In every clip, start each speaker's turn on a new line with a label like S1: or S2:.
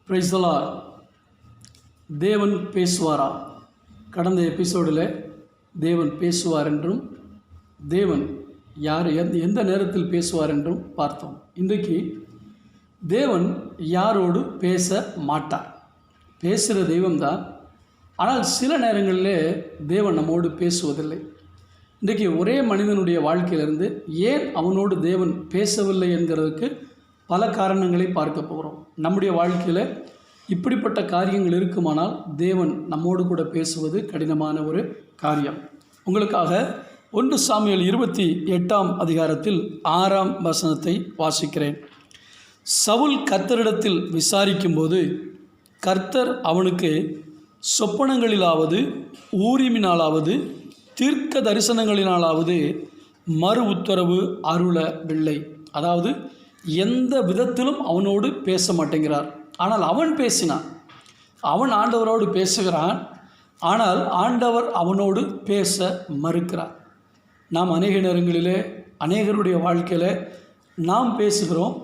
S1: Praise the Lord. தேவன் பேசுவாரா? கடந்த எபிசோடில் தேவன் பேசுவார் என்றும் தேவன் யார் எந்த நேரத்தில் பேசுவார் என்றும் பார்த்தோம். இன்றைக்கு தேவன் யாரோடு பேச மாட்டார். பேசுகிற தெய்வம்தான், ஆனால் சில நேரங்களில் தேவன் நம்மோடு பேசுவதில்லை. இன்றைக்கி ஒரே மனிதனுடைய வாழ்க்கையிலிருந்து ஏன் அவனோடு தேவன் பேசவில்லை என்கிறதுக்கு பல காரணங்களை பார்க்க போகிறோம். நம்முடைய வாழ்க்கையில் இப்படிப்பட்ட காரியங்கள் இருக்குமானால் தேவன் நம்மோடு கூட பேசுவது கடினமான ஒரு காரியம். உங்களுக்காக 1 சாமுவேல் 28ஆம் அதிகாரத்தில் 6ஆம் வசனத்தை வாசிக்கிறேன். சவுல் கர்த்தரிடத்தில் விசாரிக்கும்போது கர்த்தர் அவனுக்கு சொப்பனங்களிலாவது ஊரிமினாலாவது தீர்க்க தரிசனங்களினாலாவது மறு உத்தரவு அருளவில்லை. அதாவது எந்த விதத்திலும் அவனோடு பேச மாட்டேங்கிறார். ஆனால் அவன் பேசினான். அவன் ஆண்டவரோடு பேசுகிறான். ஆனால் ஆண்டவர் அவனோடு பேச மறுக்கிறார். நாம் அநேக நேரங்களிலே அநேகருடைய வாழ்க்கையில் நாம் பேசுகிறோம்.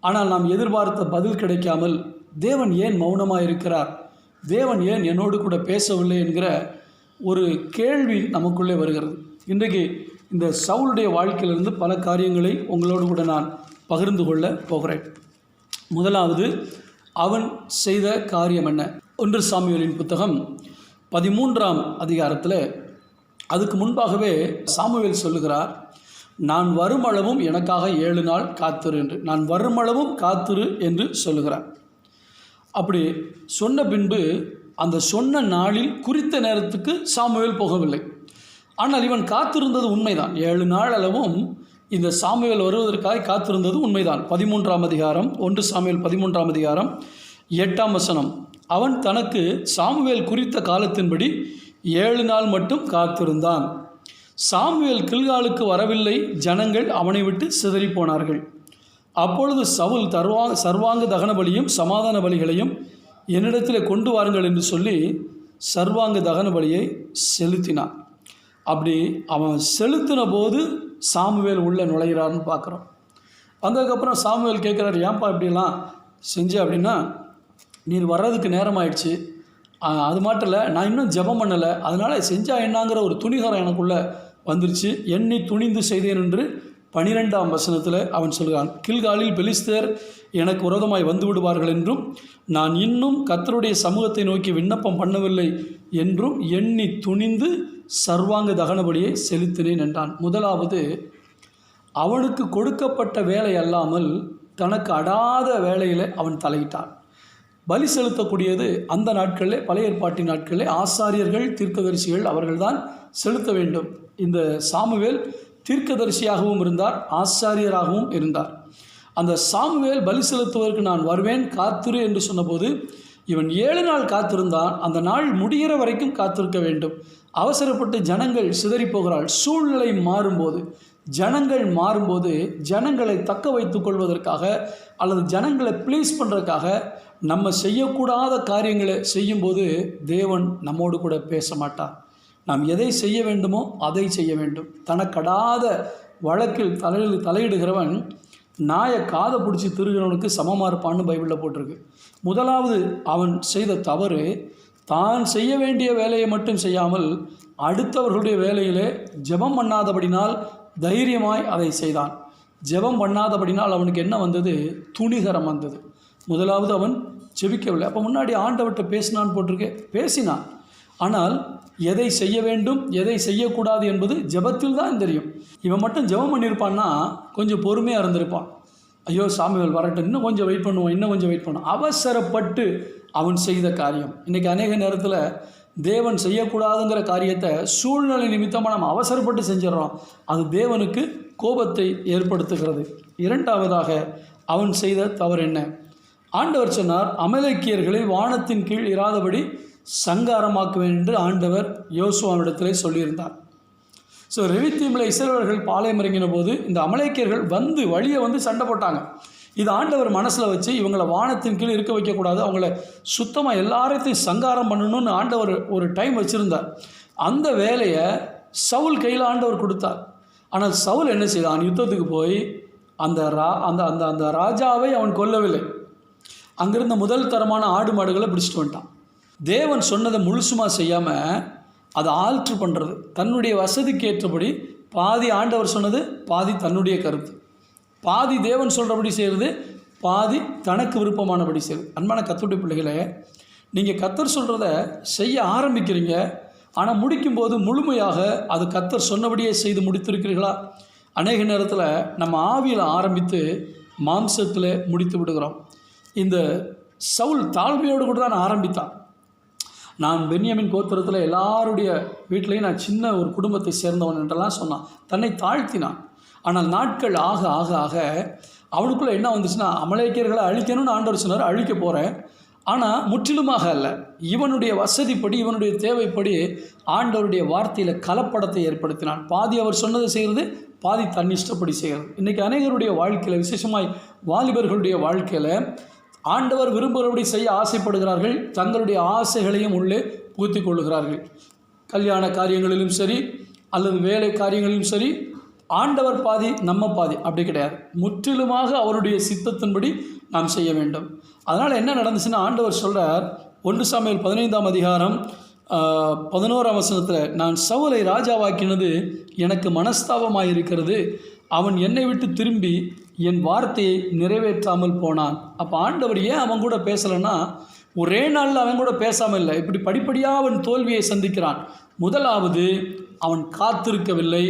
S1: ஆனால் நாம் எதிர்பார்த்த பதில் கிடைக்காமல் தேவன் ஏன் மௌனமாக இருக்கிறார், தேவன் ஏன் என்னோடு கூட பேசவில்லை என்கிற ஒரு கேள்வி நமக்குள்ளே வருகிறது. இன்றைக்கு இந்த சவுலுடைய வாழ்க்கையிலிருந்து பல காரியங்களை உங்களோடு கூட நான் பகிர்ந்து கொள்ள போகிறேன். முதலாவது, அவன் செய்த காரியம் என்ன? 1 சாமுவேலின் புத்தகம் 13ஆம் அதிகாரத்தில் அதுக்கு முன்பாகவே சாமுவேல் சொல்லுகிறார், நான் வருமளவும் எனக்காக 7 நாள் காத்திரு என்று. நான் வருமளவும் காத்திரு என்று சொல்லுகிறார். அப்படி சொன்ன பின்பு அந்த சொன்ன நாளில் குறித்த நேரத்துக்கு சாமுவேல் போகவில்லை. ஆனால் இவன் காத்திருந்தது உண்மைதான். 7 நாள் அளவும் இந்த சாமுவேல் வருவதற்காக காத்திருந்தது உண்மைதான். 13ஆம் அதிகாரம் 1 சாமுவேல் 13ஆம் அதிகாரம் 8ஆம் வசனம், அவன் தனக்கு சாமுவேல் குறித்த காலத்தின்படி 7 நாள் மட்டும் காத்திருந்தான். சாமுவேல் கில்காலுக்கு வரவில்லை. ஜனங்கள் அவனை விட்டு சிதறி போனார்கள். அப்பொழுது சவுல் சர்வாங்க தகன பலியும் சமாதான பலிகளையும் என்னிடத்தில் கொண்டு வாருங்கள் என்று சொல்லி சர்வாங்க தகன பலியை செலுத்தினான். அப்படி அவன் செலுத்தின போது சாமுவேல் உள்ளே நுழைகிறான்னு பார்க்குறோம். வந்ததுக்கப்புறம் சாமுவேல் கேட்குறாரு, ஏன்ப்பா இப்படிலாம் செஞ்ச அப்படின்னா, நீர் வர்றதுக்கு நேரம் ஆயிடுச்சு, அது மட்டும் இல்லை நான் இன்னும் ஜெபம் பண்ணலை, அதனால் செஞ்சா என்னங்கிற ஒரு துணிகரம் எனக்குள்ளே வந்துருச்சு, எண்ணி துணிந்து செய்தேன் என்று 12ஆம் வசனத்தில் அவன் சொல்கிறான். கில்காலில் பெலிஸ்தர் எனக்கு விரோதமாய் வந்து விடுவார்கள் என்றும் நான் இன்னும் கர்த்தருடைய சமூகத்தை நோக்கி விண்ணப்பம் பண்ணவில்லை என்றும் எண்ணி துணிந்து சர்வாங்க தகனபலியை செலுத்தினேன் என்றான். முதலாவது, அவனுக்கு கொடுக்கப்பட்ட வேலை அல்லாமல் தனக்கு அடாத வேலையில் அவன் தலையிட்டான். பலி செலுத்தக்கூடியது அந்த நாட்களில், பழைய ஏற்பாட்டின் நாட்களில் ஆசாரியர்கள் தீர்க்கதரிசிகள் அவர்கள்தான் செலுத்த வேண்டும். இந்த சாமுவேல் தீர்க்கதரிசியாகவும் இருந்தார், ஆசாரியராகவும் இருந்தார். அந்த சாமுவேல் பலி செலுத்துவதற்கு நான் வருவேன் காத்திரு என்று சொன்னபோது இவன் 7 நாள் காத்திருந்தான். அந்த நாள் முடிகிற வரைக்கும் காத்திருக்க வேண்டும். அவசரப்பட்டு ஜனங்கள் சிதறி போகிறாள். சூழ்நிலை மாறும்போது, ஜனங்கள் மாறும்போது, ஜனங்களை தக்க வைத்து கொள்வதற்காக அல்லது ஜனங்களை ப்ளீஸ் பண்ணுறதுக்காக நம்ம செய்யக்கூடாத காரியங்களை செய்யும்போது தேவன் நம்மோடு கூட பேச மாட்டார். நாம் எதை செய்ய வேண்டுமோ அதை செய்ய வேண்டும். தனக்கடாத வழக்கில் தலையிடுகிறவன் நாயை காதை பிடிச்சி திருகிறவனுக்கு சமமாக இருப்பான்னு பைபிளில் போட்டிருக்கு. முதலாவது அவன் செய்த தவறு, தான் செய்ய வேண்டிய வேலையை மட்டும் செய்யாமல் அடுத்தவர்களுடைய வேலையிலே ஜெபம் பண்ணாதபடினால் தைரியமாய் அதை செய்தான். ஜெபம் பண்ணாதபடினால் அவனுக்கு என்ன வந்தது? துணிகரம் வந்தது. முதலாவது அவன் ஜெபிக்கவில்லை. அப்போ முன்னாடி ஆண்டவர்கிட்ட பேசினான்னு போட்டிருக்கே, பேசினான். ஆனால் எதை செய்ய வேண்டும் எதை செய்யக்கூடாது என்பது ஜெபத்தில் தான் தெரியும். இவன் மட்டும் ஜெபம் பண்ணியிருப்பான்னா கொஞ்சம் பொறுமையாக இருந்திருப்பான். ஐயோ சாமுவேல் வரட்டும், இன்னும் கொஞ்சம் வெயிட் பண்ணுவோம். அவசரப்பட்டு அவன் செய்த காரியம். இன்றைக்கி அநேக நேரத்தில் தேவன் செய்யக்கூடாதுங்கிற காரியத்தை சூழ்நிலை நிமித்தமாக நம்ம அவசரப்பட்டு செஞ்சிடறோம். அது தேவனுக்கு கோபத்தை ஏற்படுத்துகிறது. இரண்டாவதாக அவன் செய்த தவறு என்ன? ஆண்டவர் சொன்னார், அமலேக்கியர்களை வானத்தின் கீழ் இராதபடி சங்காரமாக்குவேன் என்று ஆண்டவர் யோசுவாவிடத்திலே சொல்லியிருந்தார். ரெவித்தீமில் இஸ்ரவேலர்கள் பாளையம் இறங்கின போது இந்த அமலேக்கியர்கள் வழியை சண்டை போட்டாங்க. இது ஆண்டவர் மனசில் வச்சு இவங்களை வானத்தின் கீழ் இருக்க வைக்கக்கூடாது, அவங்கள சுத்தமாக எல்லாரையும் சங்காரம் பண்ணணும்னு ஆண்டவர் ஒரு டைம் வச்சுருந்தார். அந்த வேலையை சவுல் கையில் ஆண்டவர் கொடுத்தார். ஆனால் சவுல் என்ன செய்தான்? யுத்தத்துக்கு போய் அந்த அந்த அந்த ராஜாவை அவன் கொல்லவில்லை. அங்கிருந்த முதல் தரமான ஆடு மாடுகளை பிடிச்சிட்டு வந்துட்டான். தேவன் சொன்னதை முழுசுமாக செய்யாமல் அதை ஆல்ட்ரு பண்ணுறது, தன்னுடைய வசதிக்கு ஏற்றபடி பாதி ஆண்டவர் சொன்னது, பாதி தன்னுடைய கருத்து, பாதி தேவன் சொல்கிறபடி செய்கிறது, பாதி தனக்கு விருப்பமானபடி செய்கிறது. அன்பான கர்த்தருடைய பிள்ளைகளே, நீங்கள் கர்த்தர் சொல்கிறத செய்ய ஆரம்பிக்கிறீங்க, ஆனால் முடிக்கும்போது முழுமையாக அது கர்த்தர் சொன்னபடியே செய்து முடித்திருக்கிறீர்களா? அநேக நேரத்தில் நம்ம ஆவியில் ஆரம்பித்து மாம்சத்தில் முடித்து விடுகிறோம். இந்த சவுல் தாழ்மையோடு கூட தான் ஆரம்பித்தான். நான் பென்யமின் கோத்திரத்தில் எல்லாருடைய வீட்டிலையும் நான் சின்ன ஒரு குடும்பத்தை சேர்ந்தவன் என்றெல்லாம் சொன்னான், தன்னை தாழ்த்தினான். ஆனால் நாட்கள் ஆக ஆக ஆக அவனுக்குள்ளே என்ன வந்துச்சுன்னா, அமலேக்கியர்களை அழிக்கணும்னு ஆண்டவர் சொன்னார், அழிக்க போகிறேன். ஆனால் முற்றிலுமாக அல்ல, இவனுடைய வசதிப்படி இவனுடைய தேவைப்படி ஆண்டவருடைய வார்த்தையில் கலப்படத்தை ஏற்படுத்தினான். பாதி அவர் சொன்னதை செய்கிறது, பாதி தன் இஷ்டப்படி செய்கிறது. இன்றைக்கி அநேகருடைய வாழ்க்கையில், விசேஷமாய் வாலிபர்களுடைய வாழ்க்கையில் ஆண்டவர் விரும்புகிறபடி செய்ய ஆசைப்படுகிறார்கள், தங்களுடைய ஆசைகளையும் உள்ளே புகுத்தி கொள்ளுகிறார்கள். கல்யாண காரியங்களிலும் சரி அல்லது வேலை காரியங்களிலும் சரி, ஆண்டவர் பாதி நம்ம பாதி அப்படி கிடையாது. முற்றிலுமாக அவருடைய சித்தத்தின்படி நாம் செய்ய வேண்டும். அதனால் என்ன நடந்துச்சுன்னா, ஆண்டவர் சொல்கிறார் 1 சாமுவேல் 15ஆம் அதிகாரம் 11ஆம் வசனத்தில், நான் சவுலை ராஜாவாக்கினது எனக்கு மனஸ்தாபமாக இருக்கிறது, அவன் என்னை விட்டு திரும்பி என் வார்த்தையை நிறைவேற்றாமல் போனான். அப்போ ஆண்டவர் ஏன் அவன் கூட பேசலைன்னா, ஒரே நாளில் அவன் கூட பேசாமல் இல்லை, இப்படி படிப்படியாக அவன் தோல்வியை சந்திக்கிறான். முதலாவது, அவன் காத்திருக்கவில்லை,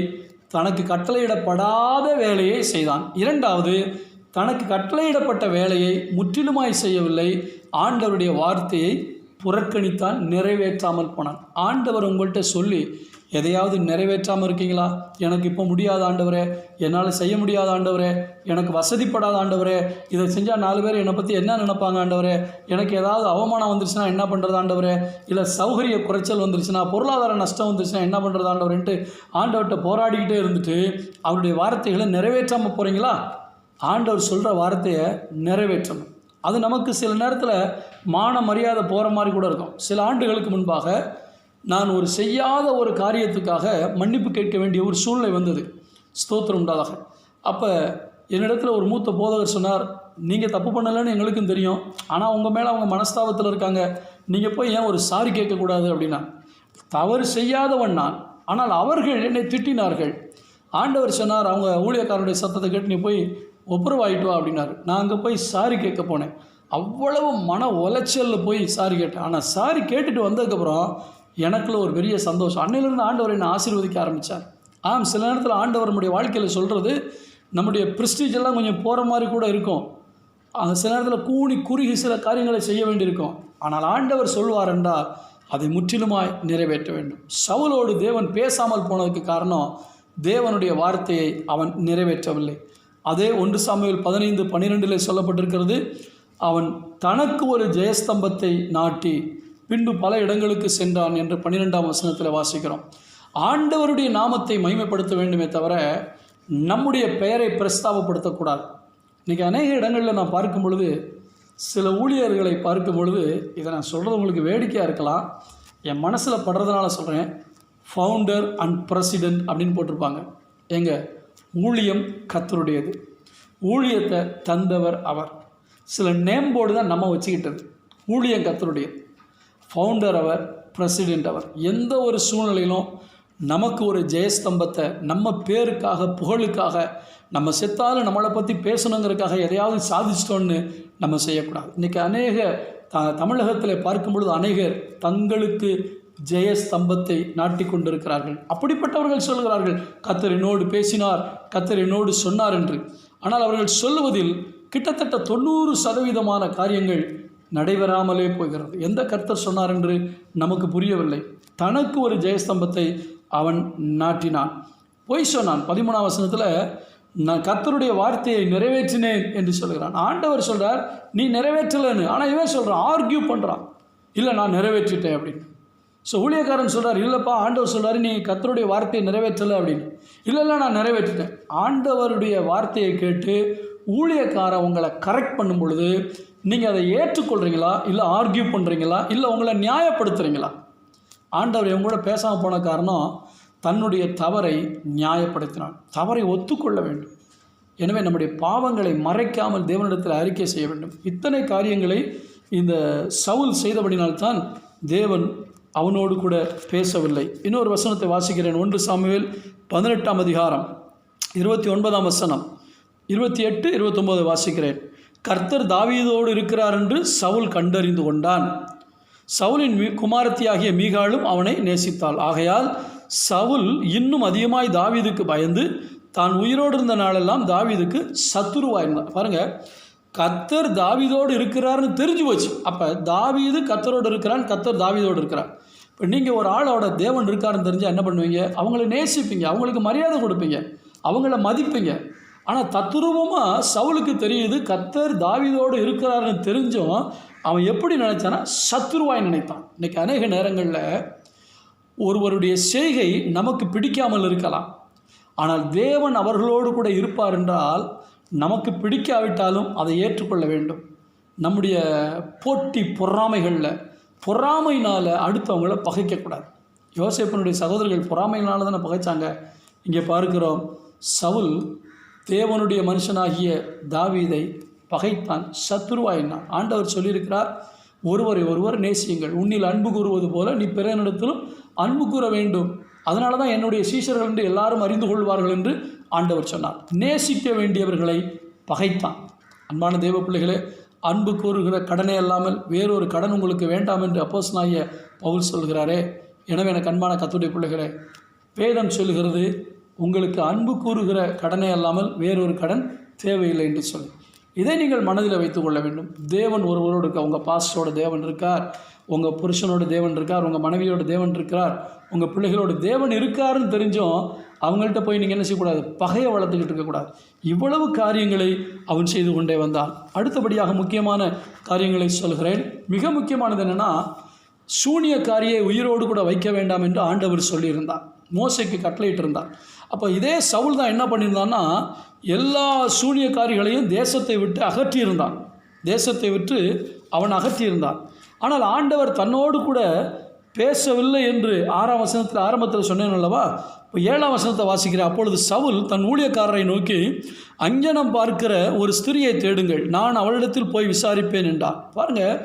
S1: தனக்கு கட்டளையிடப்படாத வேலையை செய்தான். இரண்டாவது, தனக்கு கட்டளையிடப்பட்ட வேலையை முற்றிலுமாய் செய்யவில்லை, ஆண்டவருடைய வார்த்தையை புறக்கணித்தான், நிறைவேற்றாமல் போனான். ஆண்டவர் உங்கள்கிட்ட சொல்லி எதையாவது நிறைவேற்றாமல் இருக்கீங்களா? எனக்கு இப்போ முடியாத ஆண்டவரே, என்னால் செய்ய முடியாத ஆண்டவரே, எனக்கு வசதிப்படாத ஆண்டவரே, இதை செஞ்சால் 4 பேர் என்னை பற்றி என்ன நினைப்பாங்க ஆண்டவரே, எனக்கு ஏதாவது அவமானம் வந்துருச்சுன்னா என்ன பண்ணுறது ஆண்டவரே, இல்லை சௌகரிய குறைச்சல் வந்துருச்சுன்னா, பொருளாதார நஷ்டம் வந்துருச்சுன்னா என்ன பண்ணுறது ஆண்டவரேன்ட்டு ஆண்டவர்கிட்ட போராடிக்கிட்டே இருந்துட்டு அவருடைய வார்த்தைகளை நிறைவேற்றாமல் போகிறீங்களா? ஆண்டவர் சொல்கிற வார்த்தையை நிறைவேற்றணும். அது நமக்கு சில நேரத்தில் மான மரியாதை போகிற மாதிரி கூட இருக்கும். சில ஆண்டுகளுக்கு முன்பாக நான் ஒரு செய்யாத ஒரு காரியத்துக்காக மன்னிப்பு கேட்க வேண்டிய ஒரு சூழ்நிலை வந்தது. ஸ்தோத்திரம் உண்டாதாக. அப்போ என்னிடத்தில் ஒரு மூத்த போதகர் சொன்னார், நீங்கள் தப்பு பண்ணலைன்னு எங்களுக்கும் தெரியும், ஆனால் உங்கள் மேலே அவங்க மனஸ்தாபத்தில் இருக்காங்க, நீங்கள் போய் ஏன் ஒரு சாரி கேட்கக்கூடாது அப்படின்னா. தவறு செய்யாதவன் நான், ஆனால் அவர்கள் என்னை திட்டினார்கள். ஆண்டவர் சொன்னார், அவங்க ஊழியக்காரனுடைய சத்தத்தை கேட்டு நீ போய் ஒப்புரவாயிட்டு வா அப்படின்னாரு. நான் அங்கே போய் சாரி கேட்க போனேன். அவ்வளவு மன உளைச்சலில் போய் சாரி கேட்டேன். ஆனால் சாரி கேட்டுட்டு வந்ததுக்கப்புறம் எனக்குள்ள ஒரு பெரிய சந்தோஷம். அன்னையிலேருந்து ஆண்டவர் என்னை ஆசீர்வதிக்க ஆரம்பித்தார். சில நேரத்தில் ஆண்டவர் நம்முடைய வாழ்க்கையில் சொல்கிறது நம்முடைய ப்ரெஸ்டீஜ் எல்லாம் கொஞ்சம் போகிற மாதிரி கூட இருக்கும். சில நேரத்தில் கூணி குறுகி சில காரியங்களை செய்ய வேண்டியிருக்கும். ஆனால் ஆண்டவர் சொல்வார் என்றால் அதை முற்றிலுமாய் நிறைவேற்ற வேண்டும். சவுலோடு தேவன் பேசாமல் போனதுக்கு காரணம், தேவனுடைய வார்த்தையை அவன் நிறைவேற்றவில்லை. அதே 1 சாமுவேல் 15:12 சொல்லப்பட்டிருக்கிறது, அவன் தனக்கு ஒரு ஜெயஸ்தம்பத்தை நாட்டி பின்பு பல இடங்களுக்கு சென்றான் என்று 12ஆம் வசனத்தில் வாசிக்கிறோம். ஆண்டவருடைய நாமத்தை மகிமைப்படுத்த வேண்டுமே தவிர நம்முடைய பெயரை பிரஸ்தாபப்படுத்தக்கூடாது. இன்றைக்கி அநேக இடங்களில் நான் பார்க்கும் பொழுது, சில ஊழியர்களை பார்க்கும் பொழுது, இதை நான் சொல்கிறது உங்களுக்கு வேடிக்கையாக இருக்கலாம், என் மனசில் படுறதுனால சொல்கிறேன், ஃபவுண்டர் அண்ட் பிரசிடெண்ட் அப்படின்னு போட்டிருப்பாங்க. ஊழியம் கர்த்தருடையது, ஊழியத்தை தந்தவர் அவர். சில நேம் போர்டு தான் நம்ம வச்சுக்கிட்டது. ஊழியம் கர்த்தருடையது, ஃபவுண்டர் அவர், பிரசிடெண்ட் அவர். எந்த ஒரு சூழ்நிலையிலும் நமக்கு ஒரு ஜெயஸ்தம்பத்தை நம்ம பேருக்காக புகழுக்காக, நம்ம செத்தாலும் நம்மளை பற்றி பேசணுங்கிறதுக்காக எதையாவது சாதிச்சிட்டோன்னு நம்ம செய்யக்கூடாது. இன்றைக்கி அநேக தமிழகத்தில் பார்க்கும் பொழுது அநேகர் தங்களுக்கு ஜெயஸ்தம்பத்தை நாட்டி கொண்டிருக்கிறார்கள். அப்படிப்பட்டவர்கள் சொல்கிறார்கள், கர்த்தர் என்னோடு பேசினார், கர்த்தர் என்னோடு சொன்னார் என்று. ஆனால் அவர்கள் சொல்லுவதில் கிட்டத்தட்ட 90% காரியங்கள் நடைபெறாமலே போகிறது. எந்த கர்த்தர் சொன்னார் என்று நமக்கு புரியவில்லை. தனக்கு ஒரு ஜெயஸ்தம்பத்தை அவன் நாட்டினான், பொய் சொன்னான். 13ஆம் வசனத்தில் நான் கர்த்தருடைய வார்த்தையை நிறைவேற்றினேன் என்று சொல்கிறான். ஆண்டவர் சொல்கிறார் நீ நிறைவேற்றலைன்னு, ஆனால் இவன் சொல்கிறான், ஆர்கியூ பண்ணுறான், இல்லை நான் நிறைவேற்றிட்டேன் அப்படின்னு. ஸோ ஊழியக்காரன் சொல்கிறார், இல்லைப்பா ஆண்டவர் சொல்கிறார் நீ கர்த்தருடைய வார்த்தையை நிறைவேற்றலை அப்படின்னு. இல்லை நான் நிறைவேற்றிட்டேன். ஆண்டவருடைய வார்த்தையை கேட்டு ஊழியக்காரன் உங்களை கரெக்ட் பண்ணும் பொழுது நீங்கள் அதை ஏற்றுக்கொள்கிறீங்களா, இல்லை ஆர்கியூ பண்ணுறீங்களா, இல்லை உங்களை நியாயப்படுத்துகிறீங்களா? ஆண்டவர் இவங்க கூட பேசாமல் போன காரணம் தன்னுடைய தவறை நியாயப்படுத்தினான். தவறை ஒத்துக்கொள்ள வேண்டும். எனவே நம்முடைய பாவங்களை மறைக்காமல் தேவனிடத்தில் அறிக்கை செய்ய வேண்டும். இத்தனை காரியங்களை இந்த சவுல் செய்தபடினால்தான் தேவன் அவனோடு கூட பேசவில்லை. இன்னொரு வசனத்தை வாசிக்கிறேன். 1 சாமுவேல் 18ஆம் அதிகாரம் 29ஆம் வசனம், 28, 29 வாசிக்கிறேன். கர்த்தர் தாவீதோடு இருக்கிறார் என்று சவுல் கண்டறிந்து கொண்டான். சவுலின் குமாரத்தியாகிய மீகாளும் அவனை நேசித்தாள். ஆகையால் சவுல் இன்னும் அதிகமாய் தாவீதுக்கு பயந்து தான் உயிரோடு இருந்த நாளெல்லாம் தாவீதுக்கு சத்துருவாயிருந்தான். பாருங்கள், கர்த்தர் தாவீதோடு இருக்கிறார்னு தெரிஞ்சு போச்சு. அப்போ தாவீது கர்த்தரோடு இருக்கிறான், கர்த்தர் தாவீதோடு இருக்கிறார். இப்போ நீங்கள் ஒரு ஆளோட தேவன் இருக்காருன்னு தெரிஞ்சால் என்ன பண்ணுவீங்க? அவங்கள நேசிப்பீங்க, அவங்களுக்கு மரியாதை கொடுப்பீங்க, அவங்கள மதிப்பீங்க. ஆனால் தத்துரூபமாக சவுலுக்கு தெரியுது கர்த்தர் தாவீதோடு இருக்கிறாருன்னு தெரிஞ்சும் அவன் எப்படி நினைச்சானா சத்துருவாய் நினைத்தான். இன்றைக்கி அநேக நேரங்களில் ஒருவருடைய செய்கை நமக்கு பிடிக்காமல் இருக்கலாம், ஆனால் தேவன் அவர்களோடு கூட இருப்பார் என்றால் நமக்கு பிடிக்காவிட்டாலும் அதை ஏற்றுக்கொள்ள வேண்டும். நம்முடைய போட்டி பொறாமையினால் அடுத்தவங்கள பகைக்கக்கூடாது. யோசேப்பினுடைய சகோதரர்கள் பொறாமையினால தானே பகைச்சாங்க. இங்கே பார்க்கிறோம், சவுல் தேவனுடைய மனுஷனாகிய தாவீதை பகைத்தான், சத்துருவாயினான். ஆண்டவர் சொல்லியிருக்கிறார், ஒருவரை ஒருவர் நேசியுங்கள், உன்னில் அன்பு கூறுவது போல நீ பிறனிடத்திலும் அன்பு கூற வேண்டும், அதனால தான் என்னுடைய சீஷர்கள் என்று எல்லாரும் அறிந்து கொள்வார்கள் என்று ஆண்டவர் சொன்னார். நேசிக்க வேண்டியவர்களை பகைத்தான். அன்பான தேவ பிள்ளைகளே, அன்பு கூறுகிற கடனே அல்லாமல் வேறொரு கடன் உங்களுக்கு வேண்டாம் என்று அப்போஸ்தலனாகிய பவுல் சொல்கிறாரே. எனவே எனக்கு அன்பான கர்த்தருடைய பிள்ளைகளே, வேதம் சொல்கிறது உங்களுக்கு அன்பு கூறுகிற கடனே அல்லாமல் வேறொரு கடன் தேவையில்லை என்று சொல்லி இதை நீங்கள் மனதில் வைத்துக் கொள்ள வேண்டும். தேவன் ஒருவரோடு இருக்கார். உங்கள் பாஸ்டரோட தேவன் இருக்கார், உங்கள் புருஷனோட தேவன் இருக்கார், உங்கள் மனைவியோட தேவன் இருக்கார், உங்கள் பிள்ளைகளோட தேவன் இருக்காருன்னு தெரிஞ்சும் அவங்கள்ட்ட போய் நீங்கள் என்ன செய்யக்கூடாது? பகையை வளர்த்துக்கிட்டு இருக்கக்கூடாது. இவ்வளவு காரியங்களை அவன் செய்து கொண்டே வந்தான். அடுத்தபடியாக முக்கியமான காரியங்களை சொல்கிறேன். மிக முக்கியமானது என்னென்னா, சூனியக்காரியை உயிரோடு கூட வைக்க வேண்டாம் என்று ஆண்டவர் சொல்லியிருந்தார், மோசேக்கு கட்டளையிட்டிருந்தார். அப்போ இதே சவுல் தான் என்ன பண்ணியிருந்தான்னா, எல்லா சூனியக்காரிகளையும் தேசத்தை விட்டு அவன் அகற்றியிருந்தான். ஆனால் ஆண்டவர் தன்னோடு கூட பேசவில்லை என்று 6ஆம் வசனத்தில் ஆரம்பத்தில் சொன்னேன் அல்லவா? இப்போ 7ஆம் வசனத்தை வாசிக்கிறேன். அப்பொழுது சவுல் தன் ஊழியக்காரரை நோக்கி, அஞ்சனம் பார்க்கிற ஒரு ஸ்திரியை தேடுங்கள், நான் அவளிடத்தில் போய் விசாரிப்பேன் என்றார். பாருங்கள்,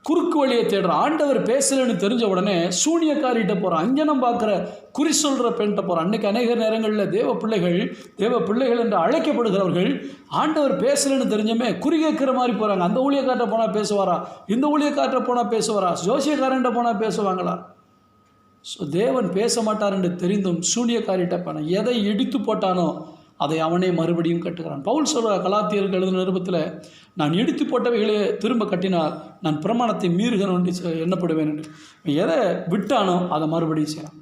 S1: குறுக்கு வழியை தேடுறான். ஆண்டவர் பேசலைன்னு தெரிஞ்ச உடனே சூனியக்காரிகிட்ட போகிறான், அஞ்சனம் பார்க்குற குறி சொல்கிற பெண்கிட்ட போகிறான். அன்றைக்கி அநேக நேரங்களில் தேவ பிள்ளைகள் என்று அழைக்கப்படுகிறவர்கள் ஆண்டவர் பேசலைன்னு தெரிஞ்சமே குறி கேட்குற மாதிரி போகிறாங்க. அந்த ஊழியக்கார்ட்ட போனால் பேசுவாரா, இந்த ஊழியக்கார்ட்ட போனால் பேசுவாரா, ஜோசியக்காரன்ட்ட போனால் பேசுவாங்களா? ஸோ தேவன் பேச மாட்டார் என்று தெரிந்தும் சூனியக்காரிகிட்ட போனான். எதை இடித்து போட்டானோ அதை அவனே மறுபடியும் கட்டுகிறான். பவுல் சொல்கிற கலாத்தியருக்கு எழுதின நிருபத்தில், நான் இடித்து போட்டவைகளே திரும்ப கட்டினால் நான் பிரமாணத்தை மீறுகிறேன் என்று எண்ணப்படுவேன் என்று. எதை விட்டானோ அதை மறுபடியும் செய்யலாம்.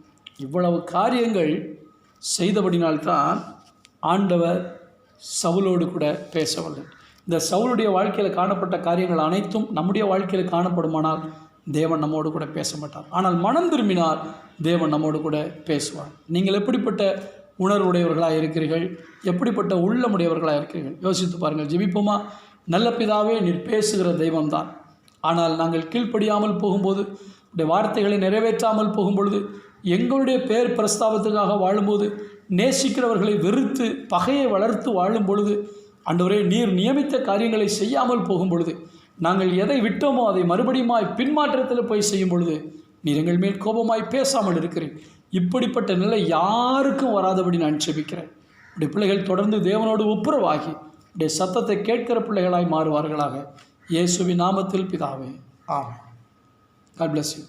S1: இவ்வளவு காரியங்கள் செய்தபடினால்தான் ஆண்டவர் சவுலோடு கூட பேசவில்லை. இந்த சவுளுடைய வாழ்க்கையில் காணப்பட்ட காரியங்கள் அனைத்தும் நம்முடைய வாழ்க்கையில் காணப்படுமானால் தேவன் நம்மோடு கூட பேச மாட்டார். ஆனால் மனம் திரும்பினால் தேவன் நம்மோடு கூட பேசுவார். நீங்கள் எப்படிப்பட்ட உணர்வுடையவர்களாக இருக்கிறீர்கள், எப்படிப்பட்ட உள்ளமுடையவர்களாக இருக்கிறீர்கள்? யோசித்து பாருங்கள். ஜெபிப்போமா? நல்ல பிதாவே, நீர் பேசுகிற தெய்வம்தான். ஆனால் நாங்கள் கீழ்ப்படியாமல் போகும்போது, உடைய வார்த்தைகளை நிறைவேற்றாமல் போகும்பொழுது, எங்களுடைய பேர் பிரஸ்தாபத்துக்காக வாழும்போது, நேசிக்கிறவர்களை வெறுத்து பகையை வளர்த்து வாழும் பொழுது, ஆண்டவரே நீர் நியமித்த காரியங்களை செய்யாமல் போகும் பொழுது, நாங்கள் எதை விட்டோமோ அதை மறுபடியுமாய் பின்மாற்றத்தில் போய் செய்யும் பொழுது நீர் எங்கள் மேல் கோபமாய் பேசாமல் இருக்கிறேன். இப்படிப்பட்ட நிலை யாருக்கும் வராதபடி நான் ஜெபிக்கிறேன். உடைய பிள்ளைகள் தொடர்ந்து தேவனோடு ஒப்புரவாகி உடைய சத்தத்தை கேட்கிற பிள்ளைகளாய் மாறுவார்களாக. இயேசுவின் நாமத்தில் பிதாவே, ஆமென். God bless you.